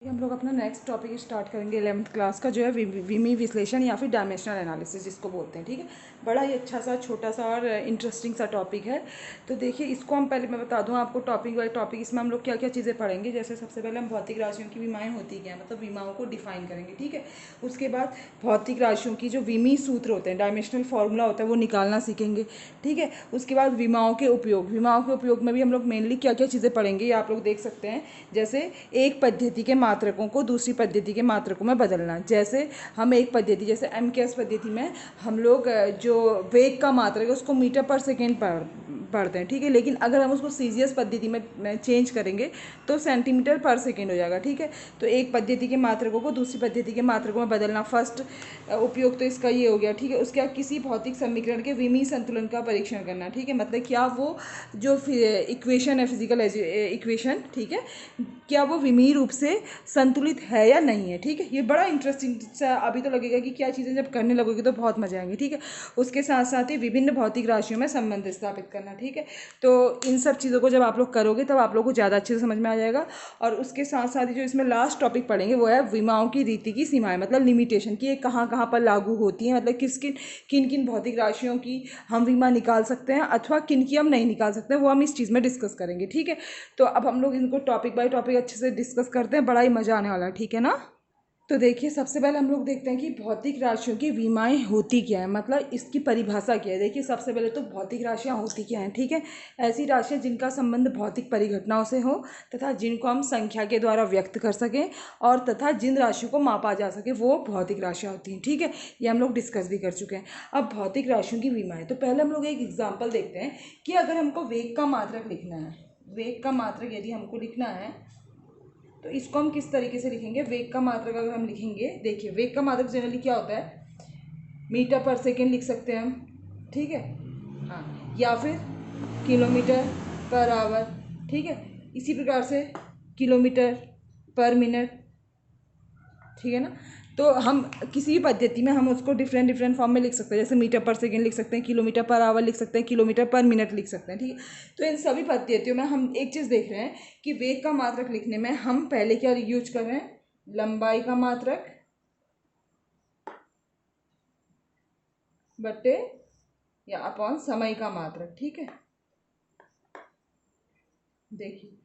हम लोग अपना नेक्स्ट टॉपिक स्टार्ट करेंगे 11th क्लास का, जो है विमी विश्लेषण या फिर डायमेंशनल एनालिसिस जिसको बोलते हैं। ठीक है, बड़ा ही अच्छा सा छोटा सा और इंटरेस्टिंग सा टॉपिक है। तो देखिए, इसको हम पहले मैं बता दूं आपको टॉपिक बाय टॉपिक इसमें हम लोग क्या क्या चीज़ें पढ़ेंगे। जैसे सबसे पहले हम भौतिक राशियों की विमाएँ होती क्या है, मतलब विमाओं को डिफाइन करेंगे। ठीक है, उसके बाद भौतिक राशियों की जो विमी सूत्र होते हैं, डायमेंशनल फार्मूला होता है, वो निकालना सीखेंगे। ठीक है, उसके बाद विमाओं के उपयोग में भी हम लोग मेनली क्या क्या चीज़ें पढ़ेंगे ये आप लोग देख सकते हैं। जैसे एक पद्धति के मात्रकों को दूसरी पद्धति के मात्रकों में बदलना। जैसे हम एक पद्धति, जैसे एमकेएस पद्धति में हम लोग जो वेग का मात्रक है उसको मीटर पर सेकेंड पढ़ते हैं। ठीक है, लेकिन अगर हम उसको सीजीएस पद्धति में चेंज करेंगे तो सेंटीमीटर पर सेकेंड हो जाएगा। ठीक है, तो एक पद्धति के मात्रकों को दूसरी पद्धति के मात्रकों में बदलना फर्स्ट उपयोग तो इसका ये हो गया। ठीक है, उसके बाद किसी भौतिक समीकरण के विमीय संतुलन का परीक्षण करना। ठीक है, मतलब क्या वो जो इक्वेशन है, फिजिकल इक्वेशन, ठीक है, क्या वो विमीय रूप से संतुलित है या नहीं है। ठीक है, ये बड़ा इंटरेस्टिंग सा अभी तो लगेगा कि क्या चीज़ें जब करने लगोगे तो बहुत मजा आएंगे। ठीक है, उसके साथ साथ ही विभिन्न भौतिक राशियों में संबंध स्थापित करना। ठीक है, तो इन सब चीज़ों को जब आप लोग करोगे तब आप लोग को ज़्यादा अच्छे से समझ में आ जाएगा। और उसके साथ साथ ही जो इसमें लास्ट टॉपिक पढ़ेंगे वो है विमाओं की रीति की सीमाएं, मतलब लिमिटेशन, कि ये कहाँ कहाँ पर लागू होती हैं, मतलब किन किन भौतिक राशियों की हम विमा निकाल सकते हैं अथवा किन की हम नहीं निकाल सकते हैं, वो हम इस चीज़ में डिस्कस करेंगे। ठीक है, तो अब हम लोग इनको टॉपिक बाय टॉपिक अच्छे से डिस्कस करते हैं, बड़ा ही मज़ा आने वाला है। ठीक है ना। तो देखिए, सबसे पहले हम लोग देखते हैं कि भौतिक राशियों की विमाएँ होती क्या है, मतलब इसकी परिभाषा क्या है। देखिए, सबसे पहले तो भौतिक राशियाँ होती क्या हैं। ठीक है, ऐसी राशियाँ जिनका संबंध भौतिक परिघटनाओं से हो तथा जिनको हम संख्या के द्वारा व्यक्त कर सकें और तथा जिन राशियों को मापा जा सके, वो भौतिक राशियाँ होती हैं। ठीक है, ये हम लोग डिस्कस भी कर चुके हैं। अब भौतिक राशियों की विमाएँ, तो पहले हम लोग एक एग्जाम्पल देखते हैं कि अगर हमको वेग का मात्रक लिखना है, वेग का मात्रक यदि हमको लिखना है तो इसको हम किस तरीके से लिखेंगे। वेग का मात्रक अगर हम लिखेंगे, देखिए वेग का मात्रक जनरली क्या होता है, मीटर पर सेकेंड लिख सकते हैं हम। ठीक है, हाँ, या फिर किलोमीटर पर आवर। ठीक है, इसी प्रकार से किलोमीटर पर मिनट। ठीक है ना, तो हम किसी भी पद्धति में हम उसको डिफरेंट डिफरेंट फॉर्म में लिख सकते हैं। जैसे मीटर पर सेकेंड लिख सकते हैं, किलोमीटर पर आवर लिख सकते हैं, किलोमीटर पर मिनट लिख सकते हैं। ठीक है, तो इन सभी पद्धतियों में हम एक चीज़ देख रहे हैं कि वेग का मात्रक लिखने में हम पहले क्या यूज कर रहे हैं, लंबाई का मात्रक बट्टे या अपॉन समय का मात्रक। ठीक है, देखिए,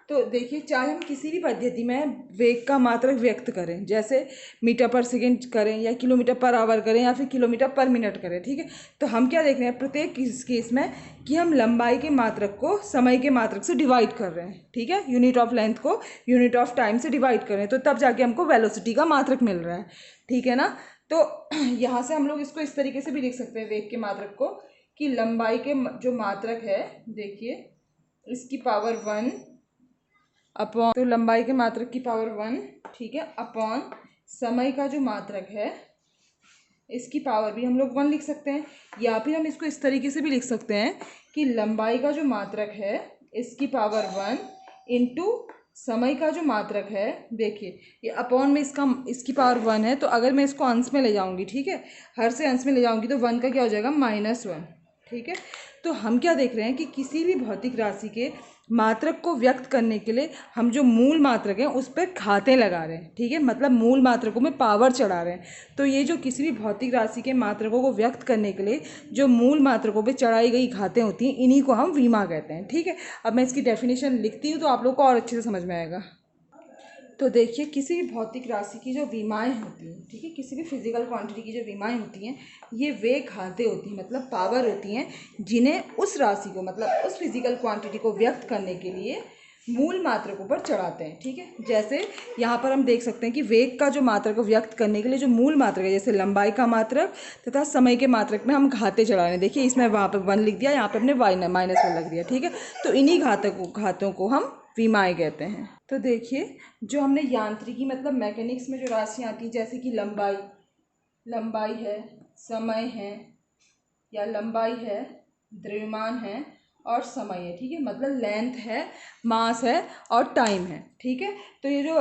तो देखिए, चाहे हम किसी भी पद्धति में वेग का मात्रक व्यक्त करें, जैसे मीटर पर सेकेंड करें या किलोमीटर पर आवर करें या फिर किलोमीटर पर मिनट करें। ठीक है, तो हम क्या देख रहे हैं प्रत्येक केस में कि हम लंबाई के मात्रक को समय के मात्रक से डिवाइड कर रहे हैं। ठीक है, यूनिट ऑफ लेंथ को यूनिट ऑफ टाइम से डिवाइड कर रहे हैं, तो तब जाके हमको वेलोसिटी का मात्रक मिल रहा है। ठीक है ना, तो यहाँ से हम लोग इसको इस तरीके से भी लिख सकते हैं वेग के मात्रक को, कि लंबाई के जो मात्रक है, देखिए, इसकी पावर 1 अपॉन, तो लंबाई के मात्रक की पावर 1, ठीक है, अपॉन समय का जो मात्रक है इसकी पावर भी हम लोग 1 लिख सकते हैं। या फिर हम इसको इस तरीके से भी लिख सकते हैं कि लंबाई का जो मात्रक है इसकी पावर 1 इंटू समय का जो मात्रक है, देखिए ये अपॉन में इसकी पावर 1 है, तो अगर मैं इसको अंश में ले जाऊंगी, ठीक है, हर से अंश में ले जाऊंगी तो 1 का क्या हो जाएगा, -1। ठीक है, तो हम क्या देख रहे हैं कि किसी भी भौतिक राशि के मात्रक को व्यक्त करने के लिए हम जो मूल मात्रक हैं उस पर घातें लगा रहे हैं। ठीक है, मतलब मूल मात्रकों में पावर चढ़ा रहे हैं। तो ये जो किसी भी भौतिक राशि के मात्रकों को व्यक्त करने के लिए जो मूल मात्रकों पे चढ़ाई गई घातें होती हैं, इन्हीं को हम विमा कहते हैं। ठीक है, अब मैं इसकी डेफिनेशन लिखती हूँ तो आप लोग को और अच्छे से समझ में आएगा। तो देखिए, किसी भी भौतिक राशि की जो विमाएँ होती हैं, ठीक है, किसी भी फिजिकल क्वांटिटी की जो विमाएँ होती हैं, ये वे घातें होती हैं, मतलब पावर होती हैं, जिन्हें उस राशि को, मतलब उस फिजिकल क्वांटिटी को व्यक्त करने के लिए मूल मात्रकों पर चढ़ाते हैं। ठीक है, जैसे यहाँ पर हम देख सकते हैं कि वेग का जो मात्रक को व्यक्त करने के लिए जो मूल मात्रक है, जैसे लंबाई का मात्रक तथा समय के मात्रक में हम घातें चढ़ा रहे हैं। देखिए, इसमें वहाँ पर 1 लिख दिया, यहाँ पर हमने -1 लिख दिया। ठीक है, तो इन्हीं घातों को हम विमाएँ कहते हैं। तो देखिए, जो हमने यांत्रिकी मतलब मैकेनिक्स में जो राशियाँ आती हैं, जैसे कि लंबाई है, समय है, या लंबाई है, द्रव्यमान है और समय है। ठीक है, मतलब लेंथ है, मास है और टाइम है। ठीक है, तो ये जो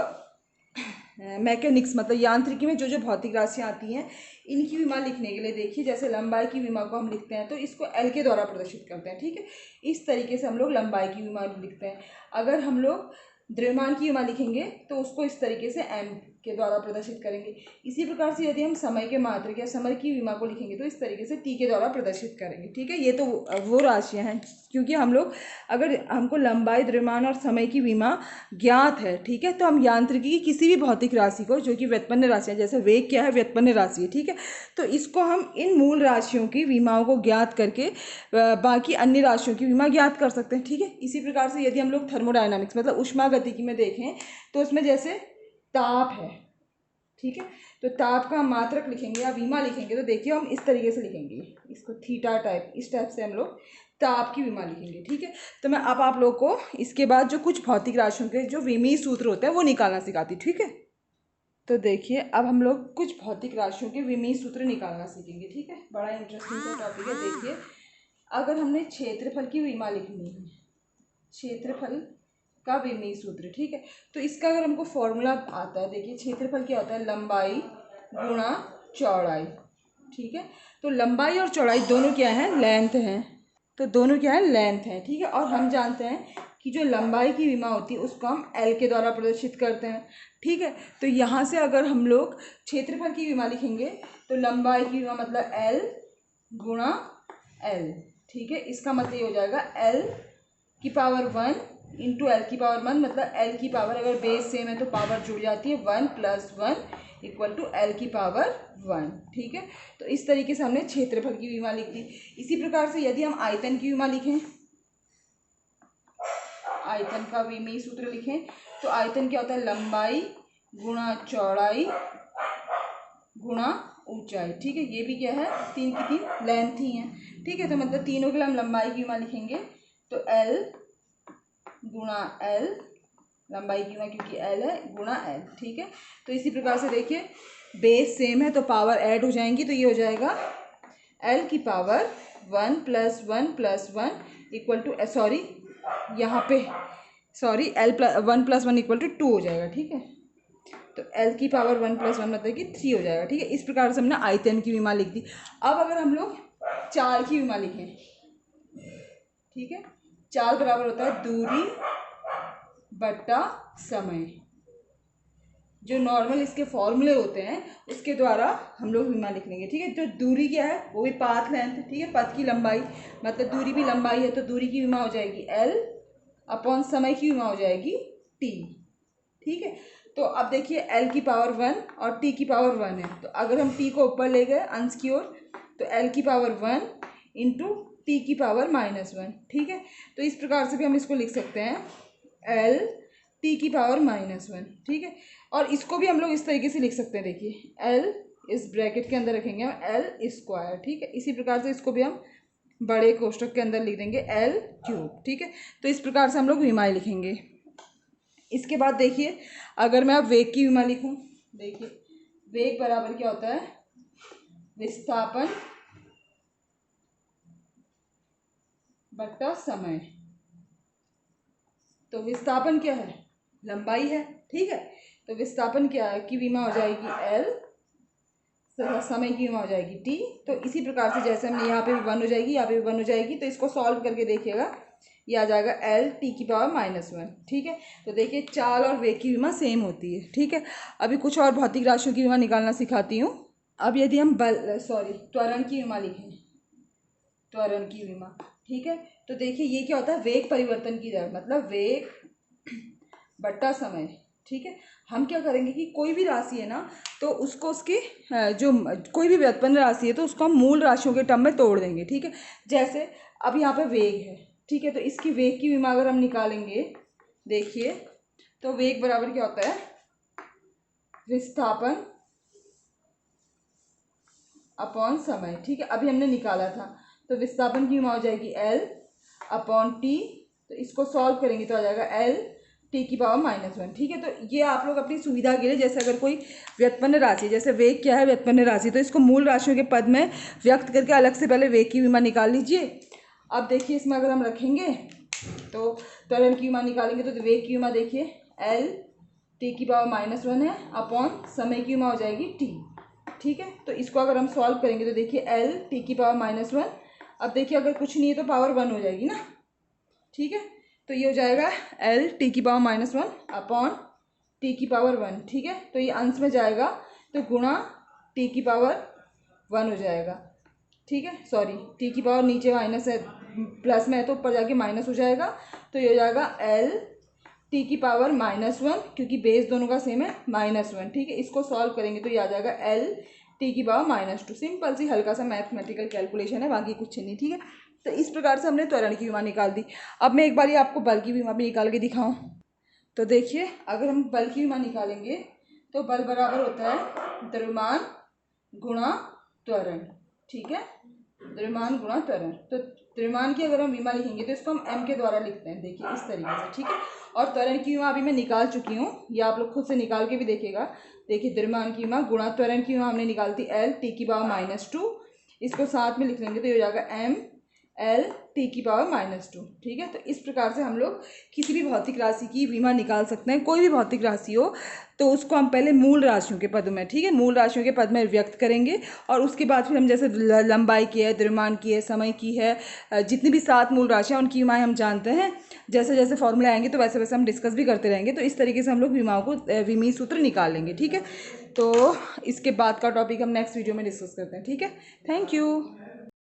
मैकेनिक्स मतलब यांत्रिकी में जो जो भौतिक राशियाँ आती हैं, इनकी विमा लिखने के लिए देखिए, जैसे लंबाई की विमा को हम लिखते हैं तो इसको एल के द्वारा प्रदर्शित करते हैं। ठीक है, इस तरीके से हम लोग लंबाई की विमा लिखते हैं। अगर हम लोग द्रव्यमान की विमा लिखेंगे तो उसको इस तरीके से m के द्वारा प्रदर्शित करेंगे। इसी प्रकार से यदि हम समय के मात्रक या समय की विमा को लिखेंगे तो इस तरीके से t के द्वारा प्रदर्शित करेंगे। ठीक है, ये तो वो राशियां हैं, क्योंकि हम लोग अगर हमको लंबाई, द्रव्यमान और समय की विमा ज्ञात है, ठीक है, तो हम यांत्रिकी की किसी भी भौतिक राशि को, जो कि व्युत्पन्न राशियाँ, जैसे वेग क्या है, व्युत्पन्न राशि है, ठीक है, तो इसको हम इन मूल राशियों की विमाओं को ज्ञात करके बाकी अन्य राशियों की विमा ज्ञात कर सकते हैं। ठीक है, इसी प्रकार से यदि हम लोग थर्मोडायनामिक्स मतलब ऊष्मागतिकी में देखें तो उसमें जैसे ताप है, ठीक है, तो ताप का हम मात्रक लिखेंगे या विमा लिखेंगे तो देखिए हम इस तरीके से लिखेंगे, इसको थीटा टाइप, इस टाइप से हम लोग ताप की विमा लिखेंगे। ठीक है, तो मैं अब आप लोग को इसके बाद जो कुछ भौतिक राशियों के जो विमीय सूत्र होते हैं वो निकालना सिखाती। ठीक है, तो देखिए अब हम लोग कुछ भौतिक राशियों के विमीय सूत्र निकालना सीखेंगे। ठीक है, बड़ा इंटरेस्टिंग सा टॉपिक है। देखिए, अगर हमने क्षेत्रफल की विमा लिखनी है, क्षेत्रफल का विमीय सूत्र, ठीक है, तो इसका अगर हमको फॉर्मूला आता है, देखिए क्षेत्रफल क्या होता है, लंबाई गुणा चौड़ाई। ठीक है, तो लंबाई और चौड़ाई दोनों क्या है, लेंथ है, तो दोनों क्या है, लेंथ है। ठीक है, और हम जानते हैं कि जो लंबाई की विमा होती है उसको हम एल के द्वारा प्रदर्शित करते हैं। ठीक है, तो यहाँ से अगर हम लोग क्षेत्रफल की विमा लिखेंगे तो लंबाई की विमा मतलब एल गुणा एल। ठीक है, इसका मतलब ये हो जाएगा एल की पावर 1 इंटू एल की पावर 1, मतलब एल की पावर अगर बेस सेम है तो पावर जुड़ जाती है, 1 + 1 = एल की पावर 1। ठीक है, तो इस तरीके से हमने क्षेत्रफल की विमा लिख दी। इसी प्रकार से यदि हम आयतन की विमा लिखें, आयतन का विमीय सूत्र लिखें तो आयतन क्या होता है, लंबाई गुणा चौड़ाई गुणा ऊंचाई। ठीक है, ये भी क्या है, तीन की तीन लेंथ ही है। ठीक है, तो मतलब तीनों के लिए हम लंबाई की विमा लिखेंगे तो एल गुणा एल, लंबाई की विमा क्योंकि एल है, गुणा एल। ठीक है, तो इसी प्रकार से देखिए बेस सेम है तो पावर ऐड हो जाएंगी, तो ये हो जाएगा एल की पावर 1 + 1 + 1 = सॉरी यहाँ पे सॉरी एल 1 + 1 = 2 हो जाएगा। ठीक है, तो एल की पावर 1 + 1 मतलब कि 3 हो जाएगा। ठीक है, इस प्रकार से हमने आयतन की विमा लिख दी। अब अगर हम लोग चाल की विमा लिखें, ठीक है, चाल बराबर होता है दूरी बट्टा समय, जो नॉर्मल इसके फॉर्मूले होते हैं उसके द्वारा हम लोग विमा लिख लेंगे। ठीक है, तो दूरी क्या है, वो भी पाथ लेंथ। ठीक है, पथ की लंबाई मतलब दूरी भी लंबाई है तो दूरी की विमा हो जाएगी एल अपॉन समय की विमा हो जाएगी टी। ठीक है, तो अब देखिए एल की पावर 1 और टी की पावर 1 है, तो अगर हम टी को ऊपर ले गए अंश की ओर तो एल की पावर 1 इंटू टी की पावर -1। ठीक है, तो इस प्रकार से भी हम इसको लिख सकते हैं एल टी की पावर -1। ठीक है, और इसको भी हम लोग इस तरीके से लिख सकते हैं, देखिए एल इस ब्रैकेट के अंदर रखेंगे हम एल स्क्वायर। ठीक है, इसी प्रकार से इसको भी हम बड़े कोष्ठक के अंदर लिख देंगे एल क्यूब। ठीक है, तो इस प्रकार से हम लोग विमाएं लिखेंगे। इसके बाद देखिए अगर मैं अब वेग की विमा लिखूं, देखिए वेग बराबर क्या होता है, विस्थापन बट्टा समय। तो विस्थापन क्या है, लंबाई है। ठीक है, तो विस्थापन क्या है की विमा हो जाएगी एल, समय की विमा हो जाएगी टी। तो इसी प्रकार से जैसे हमने यहाँ पे भी 1 हो जाएगी, यहाँ पे भी 1 हो जाएगी, तो इसको सॉल्व करके देखिएगा ये आ जाएगा एल टी की पावर -1। ठीक है, तो देखिए चाल और वेग की विमा सेम होती है। ठीक है, अभी कुछ और भौतिक राशियों की विमा निकालना सिखाती हूँ। अब यदि हम त्वरण की विमा लिखें, त्वरण की विमा, ठीक है, तो देखिए ये क्या होता है, वेग परिवर्तन की दर मतलब वेग बट्टा समय। ठीक है, हम क्या करेंगे कि कोई भी राशि है ना तो उसको उसके जो कोई भी व्युत्पन्न राशि है तो उसको हम मूल राशियों के टर्म में तोड़ देंगे। ठीक है, जैसे अब यहाँ पे वेग है, ठीक है, तो इसकी वेग की विमा अगर हम निकालेंगे, देखिए तो वेग बराबर क्या होता है, विस्थापन अपॉन समय। ठीक है, अभी हमने निकाला था, तो विस्थापन की विमा हो जाएगी एल अपॉन टी, तो इसको सॉल्व करेंगे तो आ जाएगा एल टी की पावर -1। ठीक है, तो ये आप लोग अपनी सुविधा के लिए, जैसे अगर कोई व्युत्पन्न राशि, जैसे वेग क्या है व्युत्पन्न राशि, तो इसको मूल राशियों के पद में व्यक्त करके अलग से पहले वेग की विमा निकाल लीजिए। अब देखिए इसमें अगर हम रखेंगे तो त्वरण की विमा निकालेंगे तो वेग की विमा देखिए एल टी की पावर -1 है अपॉन समय की विमा हो जाएगी टी। ठीक है, तो इसको अगर हम सॉल्व करेंगे तो देखिए एल टी की पावर -1, अब देखिए अगर कुछ नहीं है तो पावर 1 हो जाएगी ना। ठीक है, तो ये हो जाएगा एल टी की पावर -1 अपॉन टी की पावर 1, ठीक है। तो ये अंश में जाएगा तो गुणा टी की पावर 1 हो जाएगा, ठीक है। सॉरी, टी की पावर नीचे माइनस है, प्लस में है तो ऊपर जाके माइनस हो जाएगा। तो ये हो जाएगा एल टी की पावर -1, क्योंकि बेस दोनों का सेम है -1, ठीक है। इसको सॉल्व करेंगे तो ये आ जाएगा एल टी की पावर -2। सिंपल सी हल्का सा मैथमेटिकल कैलकुलेशन है, बाकी कुछ नहीं, ठीक है। तो इस प्रकार से हमने त्वरण की विमा निकाल दी। अब मैं एक बार ये आपको बल की विमा भी निकाल के दिखाऊं। तो देखिए, अगर हम बल की विमा निकालेंगे तो बल बराबर होता है द्रव्यमान गुणा त्वरण, ठीक है। द्रव्यमान गुणा त्वरण। तो द्रव्यमान की अगर हम विमा लिखेंगे तो इसको हम m के द्वारा लिखते हैं, देखिए इस तरीके से, ठीक है। और त्वरण की विमा अभी मैं निकाल चुकी हूँ, ये आप लोग खुद से निकाल के भी देखिएगा। देखिए, द्रव्यमान की विमा गुणा त्वरण की विमा हमने निकाल दी एल टी की पावर -2, इसको साथ में लिख लेंगे तो ये हो जाएगा एम एल टी की पावर -2, ठीक है। तो इस प्रकार से हम लोग किसी भी भौतिक राशि की विमा निकाल सकते हैं। कोई भी भौतिक राशि हो तो उसको हम पहले मूल राशियों के पद में, ठीक है, मूल राशियों के पद में व्यक्त करेंगे और उसके बाद फिर हम जैसे लंबाई की है, द्रव्यमान की है, समय की है, जितनी भी 7 मूल राशियाँ उनकी विमाएँ हम जानते हैं। जैसे जैसे फॉर्मूला आएंगे तो वैसे वैसे हम डिस्कस भी करते रहेंगे। तो इस तरीके से हम लोग विमाओं को विमीय सूत्र निकाल लेंगे, ठीक है। तो इसके बाद का टॉपिक हम नेक्स्ट वीडियो में डिस्कस करते हैं, ठीक है। Thank you.